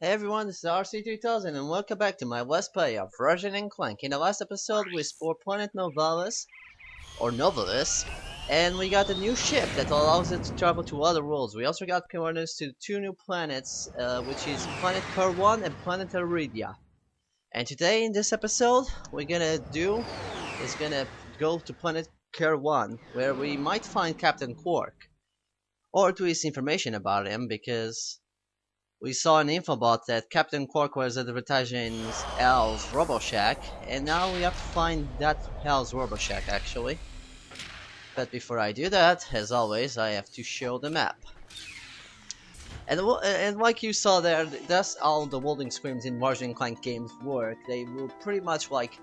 Hey everyone, this is RC3000 and welcome back to my Let's Play of Ratchet Clank. In the last episode we explored Planet Novalis, or Novalis, and we got a new ship that allows it to travel to other worlds. We also got coordinates to two new planets, which is Planet Kerwan and Planet Iridia. And today in this episode, gonna go to Planet Kerwan, where we might find Captain Qwark, or at least information about him, because we saw an infobot that Captain Qwark was advertising Al's RoboShack, and now we have to find that Al's RoboShack actually. But before I do that, as always, I have to show the map. And like you saw there, that's how the loading screens in Ratchet Clank games work. They will pretty much like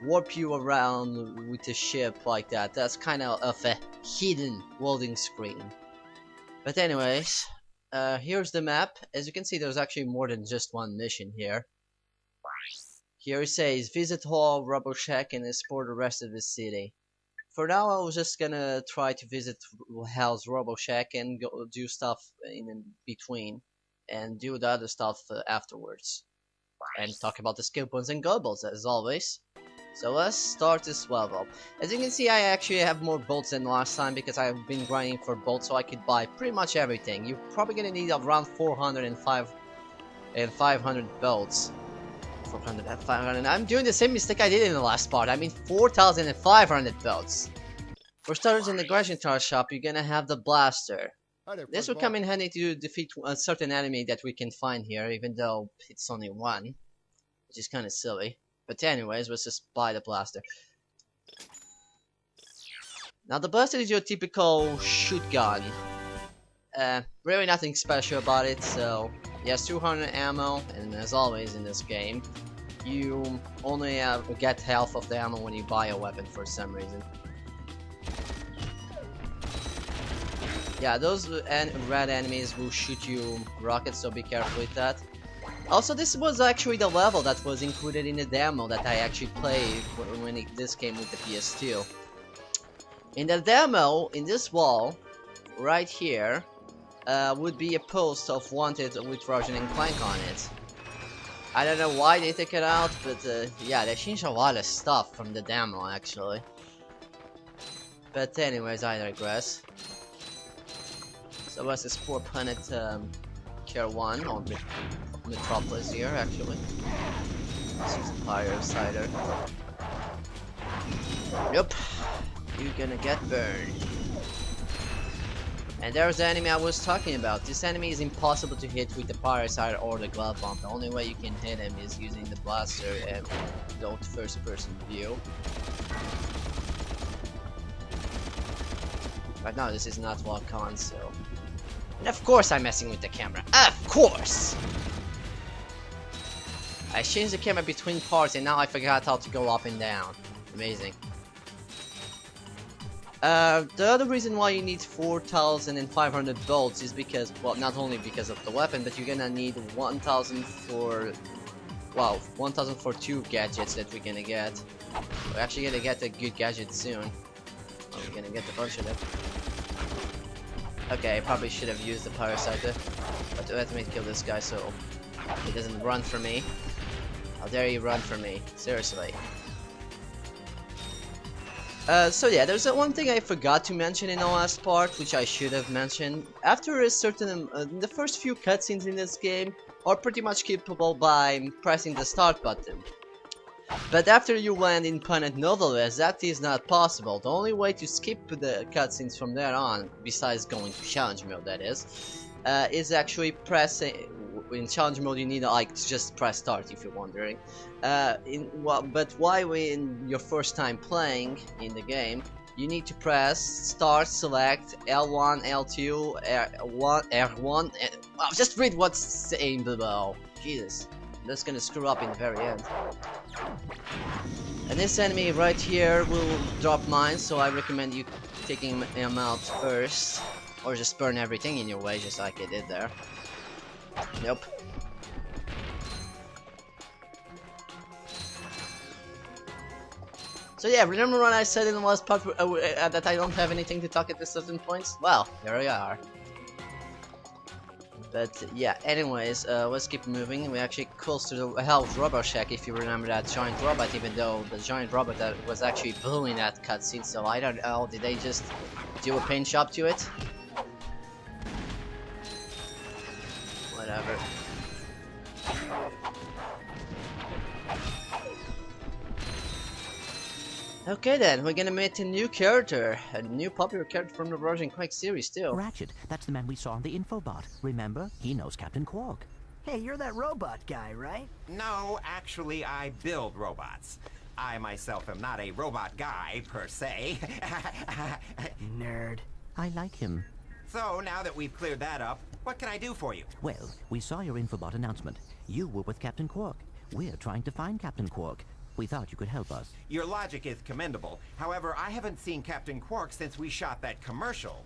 warp you around with the ship like that. That's kind of a hidden loading screen. But anyways, here's the map. As you can see, there's actually more than just one mission here. Here it says, visit Hall, RoboShack, and explore the rest of the city. For now, I was just gonna try to visit Hal's RoboShack and go do stuff in between, and do the other stuff afterwards. And talk about the skill points and globals, as always. So let's start this level. As you can see, I actually have more bolts than last time because I've been grinding for bolts so I could buy pretty much everything. You're probably gonna need around 405 and 500 bolts. 400 and 500. I'm doing the same mistake I did in the last part. I mean 4,500 bolts. For starters, in the Gresham shop, you're gonna have the blaster. This will come in handy to defeat a certain enemy that we can find here, even though it's only one, which is kind of silly. But anyways, let's just buy the blaster. Now the blaster is your typical shoot gun. Really nothing special about it, so it has 200 ammo, and as always in this game, you only get half of the ammo when you buy a weapon for some reason. Yeah, those red enemies will shoot you rockets, so be careful with that. Also, this was actually the level that was included in the demo that I actually played when this came with the PS2. In the demo, in this wall, right here, would be a post of wanted with Ratchet Clank on it. I don't know why they took it out, but yeah, they changed a lot of stuff from the demo actually. But anyways, I digress. So let's explore Planet Kerwan, or Metropolis here, actually. This is the fire cider. Nope. You're gonna get burned. And there's the enemy I was talking about. This enemy is impossible to hit with the parasite or the glove bomb. The only way you can hit him is using the blaster and go to first person view. Right now this is not lock on, so... And of course I'm messing with the camera. Of course! I changed the camera between parts and now I forgot how to go up and down. Amazing. The other reason why you need 4,500 bolts is because, well, not only because of the weapon, but you're gonna need 1,000 for, well, 1,000 for two gadgets that we're gonna get. We're actually gonna get a good gadget soon. Well, we're gonna get a bunch of them. Okay, I probably should have used the parasite, but let me kill this guy so he doesn't run for me. How dare you run for me? Seriously. So yeah, there's one thing I forgot to mention in the last part, which I should have mentioned. After a certain, the first few cutscenes in this game are pretty much skippable by pressing the start button. But after you land in Planet Novalis, that is not possible. The only way to skip the cutscenes from there on, besides going to challenge mode that is actually pressing. In challenge mode you need to like just press start if you're wondering. But while in your first time playing in the game, you need to press start, select L1, L2, R1, R1, and well, just read what's saying below. Jesus, that's gonna screw up in the very end. And this enemy right here will drop mines, so I recommend you taking him out first, or just burn everything in your way, just like I did there. Nope. So yeah, remember when I said in the last part that I don't have anything to talk at certain points? Well, here we are. But yeah, anyways, let's keep moving. We're actually close to the Hell's Robot Shack, if you remember that giant robot, even though the giant robot that was actually bullying that cutscene, so I don't know, did they just do a paint job to it? Whatever. Okay then, we're gonna meet a new character, a new popular character from the Ratchet Clank series too. Ratchet, that's the man we saw on the infobot. Remember? He knows Captain Qwark. Hey, you're that robot guy, right? No, actually, I build robots. I myself am not a robot guy, per se. Nerd. I like him. So, now that we've cleared that up, what can I do for you? Well, we saw your infobot announcement. You were with Captain Qwark. We're trying to find Captain Qwark. We thought you could help us. Your logic is commendable. However, I haven't seen Captain Qwark since we shot that commercial.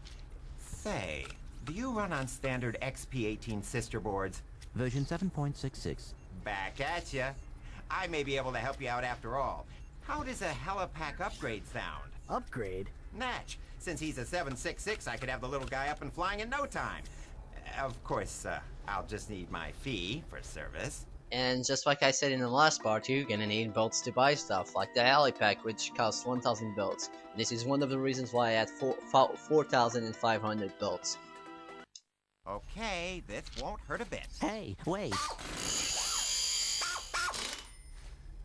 Say, do you run on standard XP18 sister boards? Version 7.66. Back at ya. I may be able to help you out after all. How does a helipack upgrade sound? Upgrade? Natch. Since he's a 766, I could have the little guy up and flying in no time. Of course, I'll just need my fee for service. And just like I said in the last part, you're gonna need bolts to buy stuff, like the alley pack, which costs 1000 bolts. This is one of the reasons why I had 4,500 bolts. Okay, this won't hurt a bit. Hey, wait!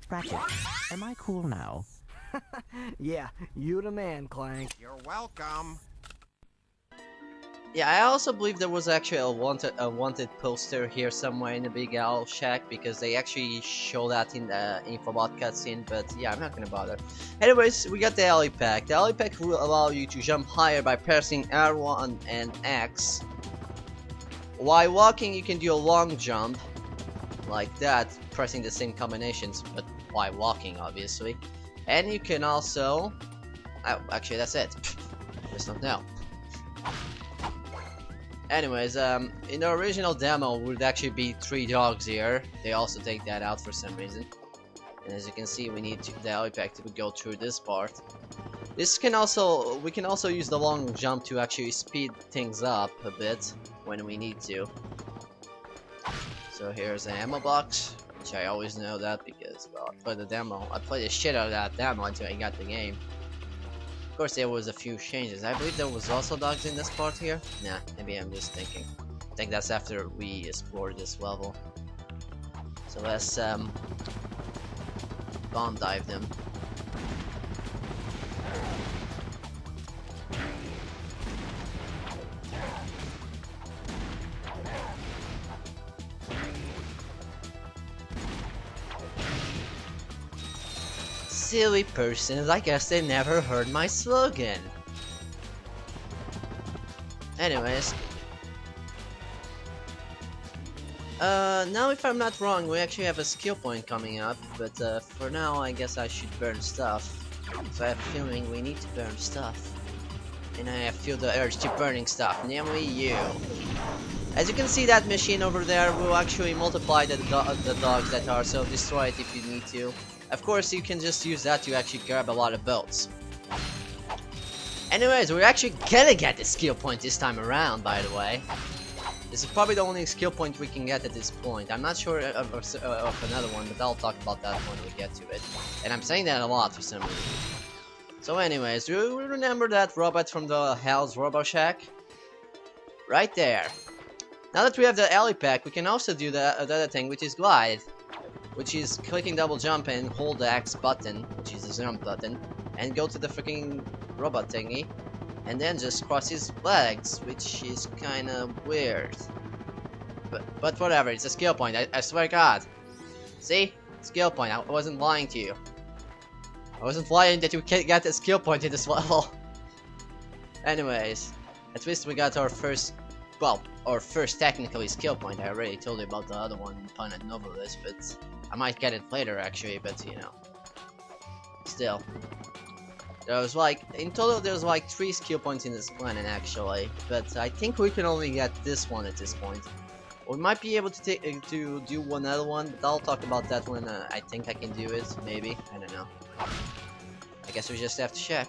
Ratchet, am I cool now? Yeah, you the man, Clank. You're welcome. Yeah, I also believe there was actually a wanted poster here somewhere in the Big Al Shack, because they actually show that in the infobot cutscene, but yeah, I'm not gonna bother. Anyways, we got the alley pack. The alley pack will allow you to jump higher by pressing R1 and X. While walking, you can do a long jump, like that, pressing the same combinations, but while walking, obviously. And you can also... oh, actually, that's it. Just not now. Anyways, in the original demo would actually be 3 dogs here. They also take that out for some reason. And as you can see, we need the alley pack to go through this part. We can also use the long jump to actually speed things up a bit when we need to. So here's the ammo box, which I always know that because, well, I played the shit out of that demo until I got the game. Of course, there was a few changes. I believe there was also dogs in this part here. Nah, maybe I'm just thinking. I think that's after we explored this level. So let's bomb dive them. Silly persons, I guess they never heard my slogan. Anyways. Now if I'm not wrong, we actually have a skill point coming up, but for now I guess I should burn stuff. So I have a feeling we need to burn stuff. And I feel the urge to burning stuff, namely you. As you can see, that machine over there will actually multiply the dogs that are, so destroy it if you need to. Of course, you can just use that to actually grab a lot of belts. Anyways, we're actually gonna get the skill point this time around, by the way. This is probably the only skill point we can get at this point. I'm not sure of another one, but I'll talk about that when we get to it. And I'm saying that a lot for some reason. So anyways, do you remember that robot from the Hell's Robot Shack? Right there. Now that we have the alley pack, we can also do the other thing, which is glide. Which is clicking double jump and hold the X button, which is the jump button, and go to the freaking robot thingy, and then just cross his legs, which is kinda weird. But whatever, it's a skill point, I swear to God. See? Skill point, I wasn't lying to you. I wasn't lying that you can't get a skill point in this level. Anyways, at least we got our first, well, our first technically skill point. I already told you about the other one, Planet Novelist, but I might get it later actually, but you know. Still. There was like, in total there's like 3 skill points in this planet actually, but I think we can only get this one at this point. We might be able to do one other one, but I'll talk about that when I think I can do it, maybe, I don't know. I guess we just have to check.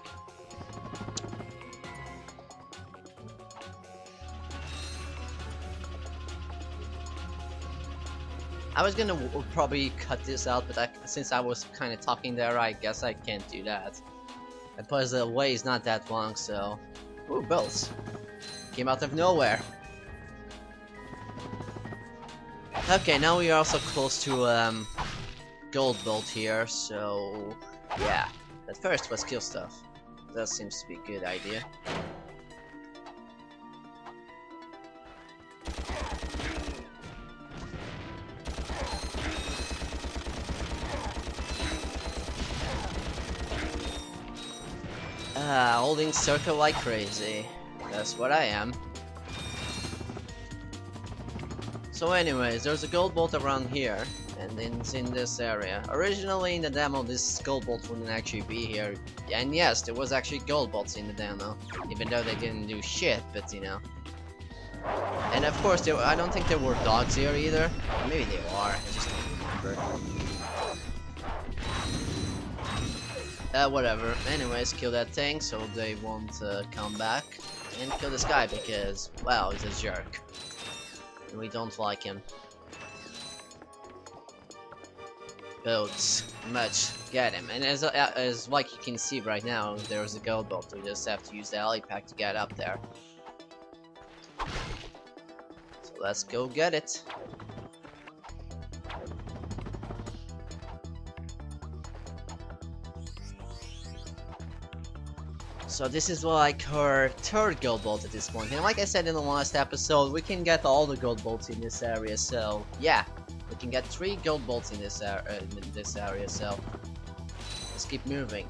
I was gonna probably cut this out, but since I was kind of talking there, I guess I can't do that. And plus the way is not that long, so... Ooh, bells. Came out of nowhere. Okay, now we are also close to gold bolt here, so... Yeah. But first, let's kill stuff. That seems to be a good idea. Holding circle like crazy. That's what I am. So anyways, there's a gold bolt around here, and it's in this area. Originally in the demo, this gold bolt wouldn't actually be here. And yes, there was actually gold bolts in the demo, even though they didn't do shit, but you know. And of course, I don't think there were dogs here either. Maybe they are, I just don't remember. Whatever. Anyways, kill that thing so they won't come back. And kill this guy because, well, he's a jerk. And we don't like him. Boats. Much. Get him. And as like you can see right now, there's a gold bolt. We just have to use the alley pack to get up there. So let's go get it. So this is like her third gold bolt at this point, and like I said in the last episode, we can get all the gold bolts in this area. So yeah, we can get 3 gold bolts in this area. So let's keep moving.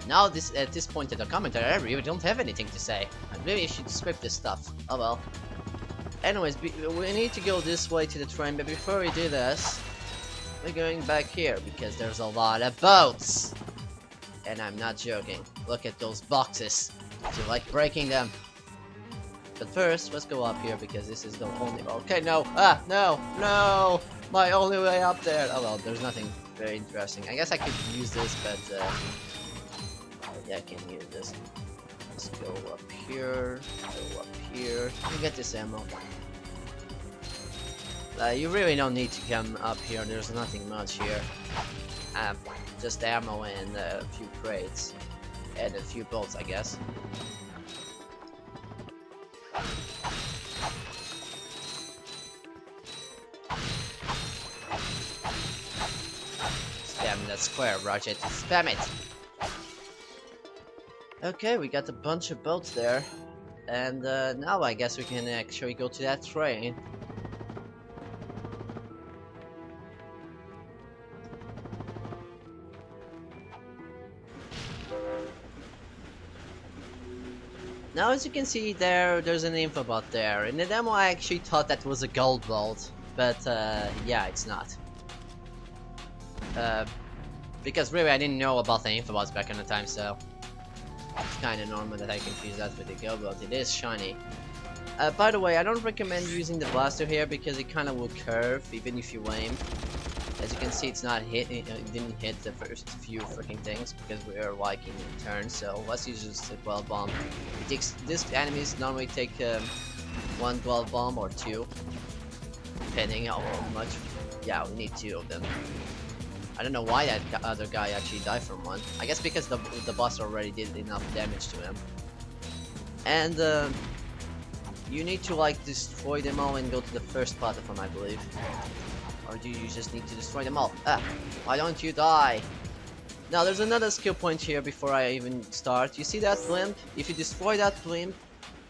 Now at this point in the commentary, I really don't have anything to say. Maybe I should script this stuff. Oh well. Anyways, we need to go this way to the train, but before we do this, we're going back here because there's a lot of boats. And I'm not joking. Look at those boxes. Do you like breaking them? But first, let's go up here because this is the only... Okay, no! Ah, no! No! My only way up there! Oh well, there's nothing very interesting. I guess I could use this, but... yeah, I can use this. Let's go up here. Go up here. You get this ammo. You really don't need to come up here. There's nothing much here. Just ammo and a few crates and a few bolts, I guess. Spam that square, Ratchet. Spam it! Okay, we got a bunch of boats there. And now I guess we can actually go to that train. Now as you can see there's an info bot there. In the demo I actually thought that was a gold bolt, but yeah, it's not. Because really I didn't know about the info bots back in the time, so it's kinda normal that I confuse that with the gold bolt. It is shiny. By the way, I don't recommend using the blaster here because it kinda will curve even if you aim. As you can see, it's not hit. It didn't hit the first few freaking things because we are like in turn. So let's use just a 12 bomb. It takes this enemies normally take 1 12 bomb or 2, depending how much. Yeah, we need 2 of them. I don't know why that other guy actually died from 1. I guess because the boss already did enough damage to him. And you need to like destroy them all and go to the first platform, I believe. Or do you just need to destroy them all? Ah, why don't you die? Now there's another skill point here before I even start. You see that blimp? If you destroy that blimp,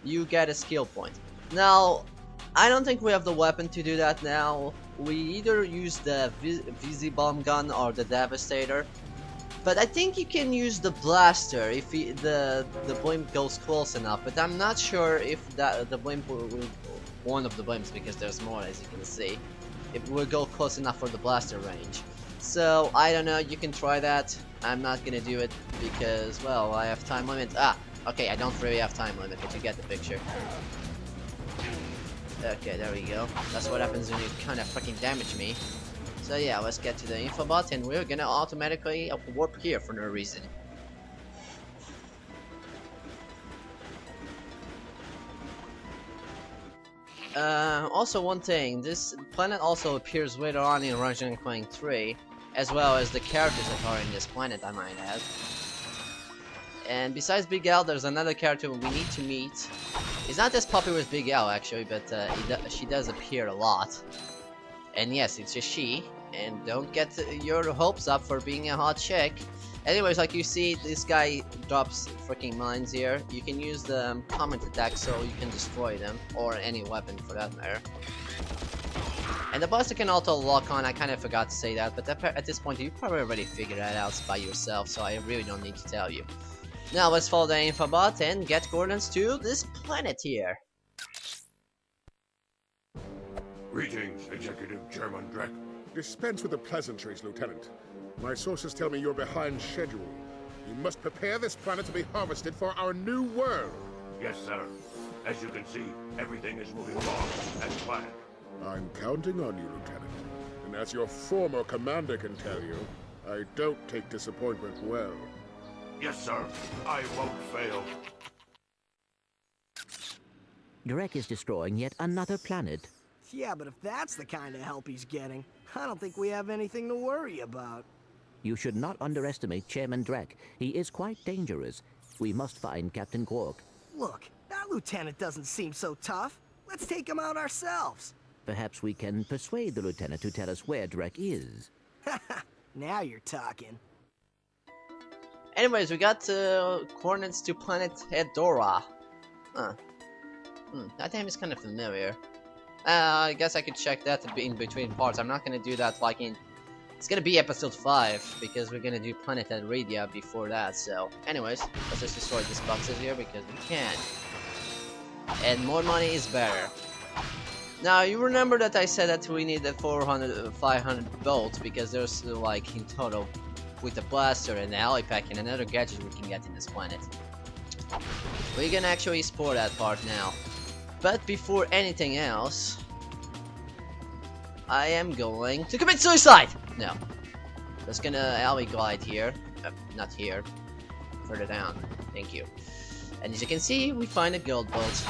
you get a skill point. Now, I don't think we have the weapon to do that now. We either use the VZ bomb gun or the Devastator. But I think you can use the blaster if the blimp goes close enough. But I'm not sure if the blimp will one of the blimps, because there's more as you can see. It will go close enough for the blaster range. So, I don't know, you can try that. I'm not gonna do it because, well, I have time limit. Ah, okay, I don't really have time limit, but you get the picture. Okay, there we go. That's what happens when you kind of fucking damage me. So yeah, let's get to the infobot and we're gonna automatically warp here for no reason. Also one thing, this planet also appears later on in Ratchet Clank 3, as well as the characters that are in this planet, I might add. And besides Big Al, there's another character we need to meet. He's not as popular as Big Al actually, but she does appear a lot. And yes, it's a she, and don't get your hopes up for being a hot chick. Anyways, like you see, this guy drops freaking mines here. You can use the comet attack so you can destroy them, or any weapon for that matter. And the buster can auto lock on, I kind of forgot to say that, but at this point you probably already figured that out by yourself, so I really don't need to tell you. Now let's follow the infobot and get coordinates to this planet here. Greetings, Executive Chairman Drek. Dispense with the pleasantries, Lieutenant. My sources tell me you're behind schedule. You must prepare this planet to be harvested for our new world. Yes, sir. As you can see, everything is moving along as planned. I'm counting on you, Lieutenant. And as your former commander can tell you, I don't take disappointment well. Yes, sir. I won't fail. Drek is destroying yet another planet. Yeah, but if that's the kind of help he's getting, I don't think we have anything to worry about. You should not underestimate Chairman Drek. He is quite dangerous. We must find Captain Qwark. Look, that lieutenant doesn't seem so tough. Let's take him out ourselves. Perhaps we can persuade the lieutenant to tell us where Drek is. Now you're talking. Anyways, we got coordinates to planet Hedora. That name is kind of familiar. I guess I could check that in between parts. I'm not gonna do that like in... It's gonna be episode 5, because we're gonna do Planet Adredia before that, so... Anyways, let's just destroy these boxes here, because we can. And more money is better. Now, you remember that I said that we needed 500 bolts, because there's like, in total, with the blaster and the alley pack and another gadget we can get in this planet. We can actually explore that part now. But before anything else, I am going to commit suicide! No. Just gonna alley glide here. Not here. Further down. Thank you. And as you can see, we find a gold bolt.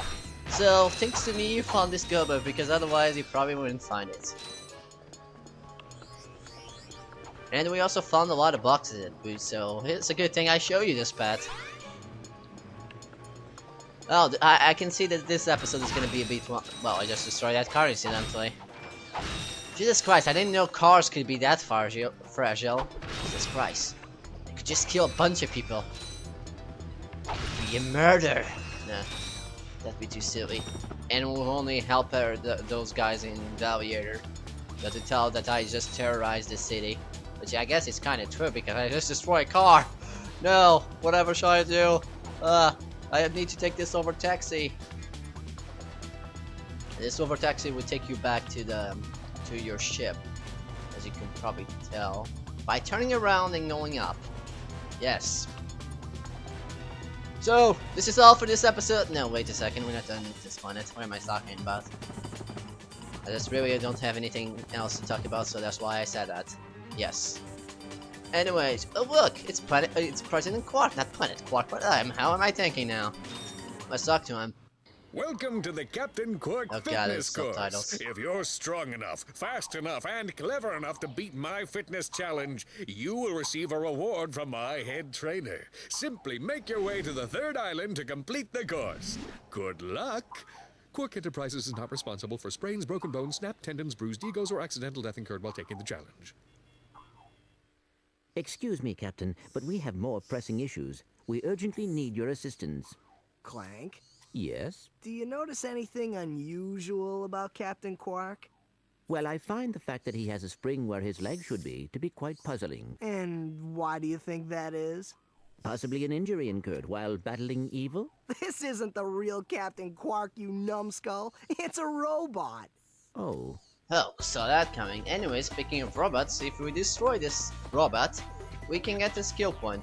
So, thanks to me you found this gold bolt, because otherwise you probably wouldn't find it. And we also found a lot of boxes at Boots, so it's a good thing I show you this path. Oh, I can see that this episode is gonna be a bit... Well, I just destroyed that car incidentally. Jesus Christ, I didn't know cars could be that fragile. Jesus Christ. I could just kill a bunch of people. It'd be a murder. Nah, that'd be too silly. And we'll only help those guys in the aviator. But to tell that I just terrorized the city. Which I guess is kinda true because I just destroyed a car. No, whatever shall I do? I need to take this over taxi. This over taxi will take you back to your ship, as you can probably tell by turning around and going up. Yes. So this is all for this episode. No, wait a second. We're not done with this planet. What am I talking about? I just really don't have anything else to talk about, so that's why I said that. Yes. Anyways, oh look, it's President Qwark, not Planet Qwark. But how am I thinking now? Let's talk to him. Welcome to the Captain Qwark Oh god, Fitness there's Course. subtitles. If you're strong enough, fast enough, and clever enough to beat my fitness challenge, you will receive a reward from my head trainer. Simply make your way to the 3rd island to complete the course. Good luck! Qwark Enterprises is not responsible for sprains, broken bones, snapped tendons, bruised egos, or accidental death incurred while taking the challenge. Excuse me, Captain, but we have more pressing issues. We urgently need your assistance. Clank, Yes? do you notice anything unusual about Captain Qwark? Well, I find the fact that he has a spring where his leg should be to be quite puzzling. And why do you think that is? Possibly an injury incurred while battling evil? This isn't the real Captain Qwark, you numbskull. It's a robot. Oh. Oh, saw that coming. Anyway, speaking of robots, if we destroy this robot, we can get the skill point.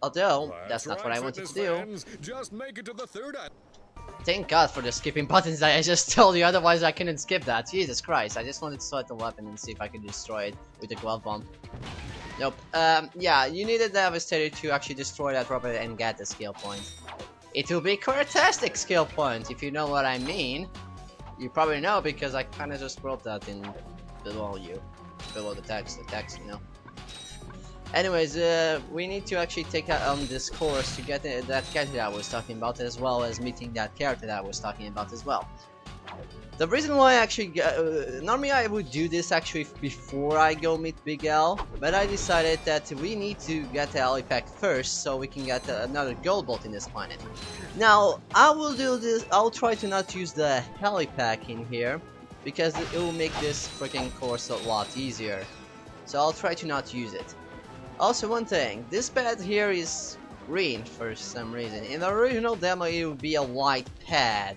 Although, that's not what I wanted to do. Fans. Just make it to the 3rd island. Thank God for the skipping buttons that I just told you, otherwise I couldn't skip that. Jesus Christ, I just wanted to select the weapon and see if I could destroy it with the glove bomb. Nope. Yeah, you needed the Devastator to actually destroy that robot and get the skill point. It will be a fantastic skill point, if you know what I mean. You probably know because I kind of just wrote that in below the text, you know. Anyways, we need to actually take on this course to get that character that I was talking about, as well as meeting that character that I was talking about as well. The reason why I actually normally I would do this actually before I go meet Big Al, but I decided that we need to get the helipack first so we can get another gold bolt in this planet. Now I will do this. I'll try to not use the helipack in here because it will make this freaking course a lot easier. So I'll try to not use it. Also, one thing, this pad here is green for some reason. In the original demo, it would be a white pad.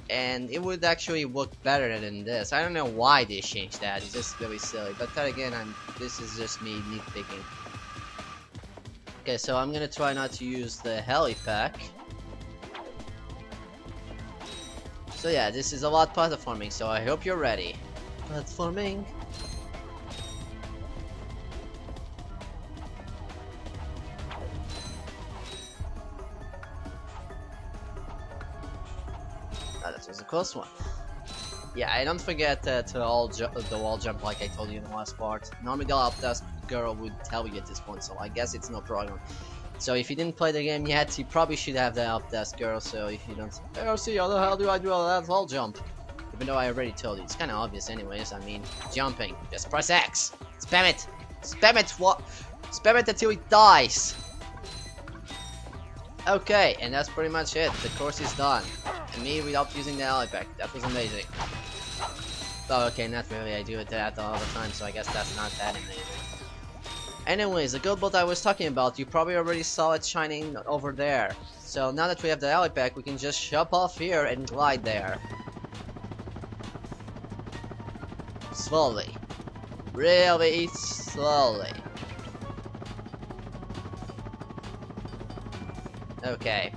And it would actually look better than this. I don't know why they changed that. It's just really silly. But then again, this is just me nitpicking. Okay, so I'm gonna try not to use the helipack. So yeah, this is a lot platforming. So I hope you're ready. Platforming. That was a close one. Yeah, I don't forget to the wall jump like I told you in the last part. Normally the help desk girl would tell you at this point, so I guess it's no problem. So if you didn't play the game yet, you probably should have the help desk girl, so if you don't... Oh, see, how the hell do I do that wall jump? Even though I already told you, it's kinda obvious anyways, I mean, jumping. Just press X! Spam it! Spam it! What? Spam it until it dies! Okay, and that's pretty much it. The course is done. And me without using the helipack. That was amazing. Oh, okay, not really. I do it that all the time, so I guess that's not that amazing. Anyways, the gold bolt I was talking about, you probably already saw it shining over there. So now that we have the helipack, we can just jump off here and glide there. Slowly. Really slowly. Okay.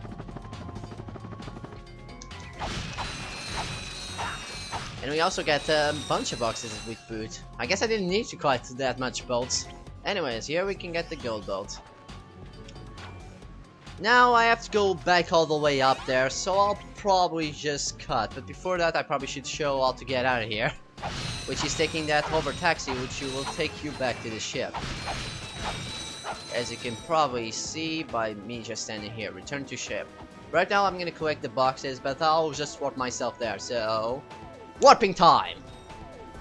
And we also get a bunch of boxes with boot. I guess I didn't need to collect that much bolts. Anyways, here we can get the gold bolt. Now I have to go back all the way up there, so I'll probably just cut. But before that, I probably should show how to get out of here. Which is taking that hover taxi, which will take you back to the ship. As you can probably see by me just standing here. Return to ship. Right now I'm gonna collect the boxes, but I'll just warp myself there, so... warping time!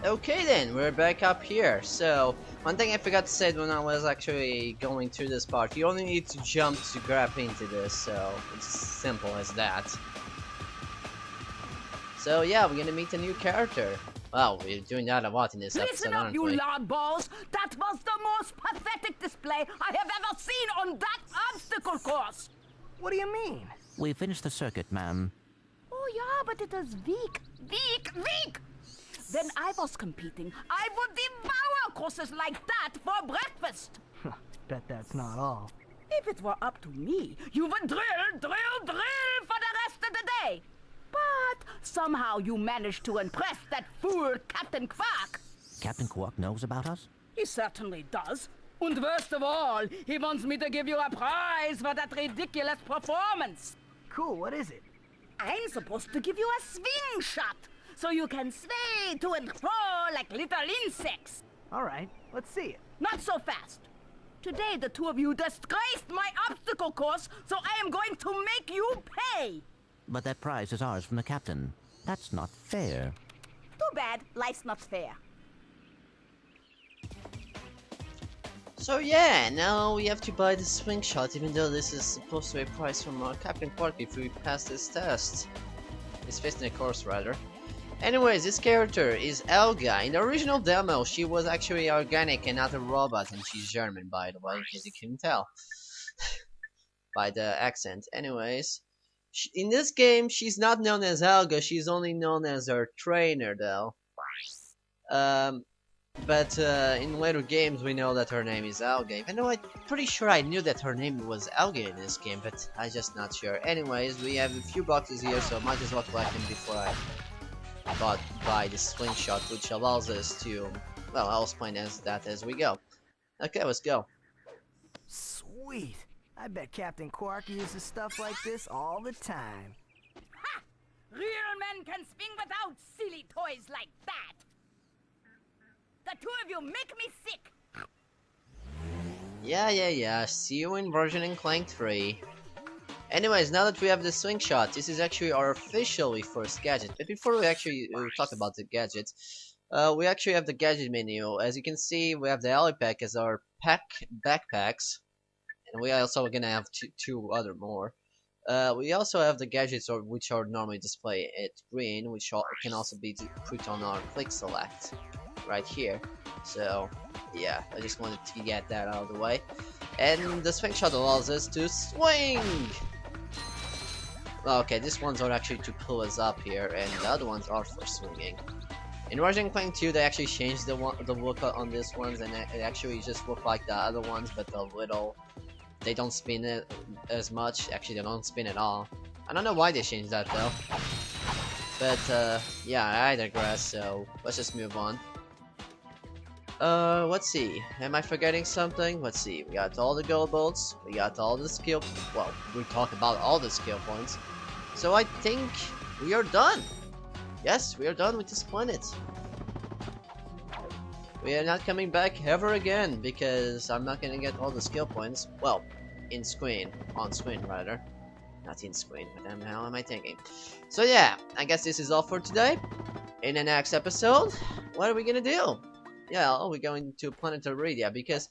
Okay then, we're back up here. So, one thing I forgot to say when I was actually going through this part, you only need to jump to grab into this, so it's simple as that. So yeah, we're gonna meet a new character. Wow, we're doing that a lot in this episode, Listen up, aren't you we? loudballs! That was the most pathetic display I have ever seen on that obstacle course! What do you mean? We finished the circuit, ma'am. Oh yeah, but it was weak. When I was competing, I would devour courses like that for breakfast. Bet that's not all. If it were up to me, you would drill for the rest of the day. But somehow you managed to impress that fool Captain Qwark. Captain Qwark knows about us? He certainly does. And worst of all, he wants me to give you a prize for that ridiculous performance. Cool, what is it? I'm supposed to give you a swing shot, so you can sway to and fro like little insects. Alright, let's see it. Not so fast. Today the two of you disgraced my obstacle course, so I am going to make you pay. But that prize is ours from the captain. That's not fair. Too bad, life's not fair. So yeah, now we have to buy the swing shot, even though this is supposed to be a prize from Captain Qwark if we pass this test. This fitness course, rather. Anyways, this character is Helga. In the original demo, she was actually organic and not a robot, and she's German, by the way, as you can tell. By the accent. Anyways, in this game, she's not known as Helga, she's only known as her trainer, though. But in later games we know that her name is Helga. Even though I'm pretty sure I knew that her name was Helga in this game, but I'm just not sure. Anyways, we have a few boxes here, so I might as well collect them before I buy the swing shot, which allows us to... well, I'll explain that as we go. Okay, let's go. Sweet. I bet Captain Qwark uses stuff like this all the time. Ha! Real men can swing without silly noise like that? The two of you make me sick. Yeah. See you in Ratchet Clank 3. Anyways, now that we have the swing shot, this is actually our officially first gadget. But before we actually talk about the gadgets, we actually have the gadget menu. As you can see, we have the alley pack as our backpacks, and we also gonna have two other more. We also have the gadgets which are normally displayed at green, which can also be put on our quick select right here. So yeah, I just wanted to get that out of the way. And the swing shot allows us to swing! Okay, these ones are actually to pull us up here, and the other ones are for swinging. In Ratchet Clank 2, they actually changed the look on these ones, and it actually just look like the other ones, but a little. They don't spin it as much. Actually, they don't spin at all. I don't know why they changed that though. But yeah, I digress. So let's just move on. Let's see. Am I forgetting something? Let's see. We got all the gold bolts. We got all the skill. Well, we talked about all the skill points. So I think we are done. Yes, we are done with this planet. We are not coming back ever again because I'm not gonna get all the skill points. Well, on screen rather. Not in screen. What the hell am I thinking? So yeah, I guess this is all for today. In the next episode, what are we gonna do? Yeah, we're going to Planet Iridia because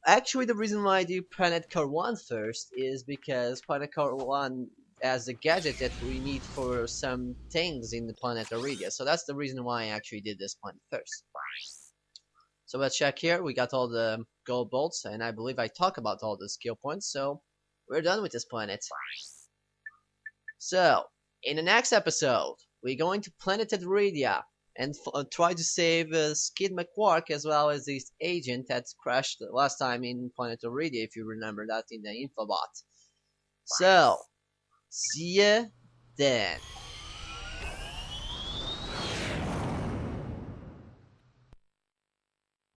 actually the reason why I do Planet Kerwan first is because Planet Kerwan has the gadget that we need for some things in the Planet Iridia. So that's the reason why I actually did this planet first. So let's check here. We got all the gold bolts, and I believe I talked about all the skill points. So we're done with this planet. So in the next episode, we're going to Planet Iridia and try to save Skid McQuark as well as this agent that crashed last time in Planet Iridia, if you remember that in the infobot. So, see ya then.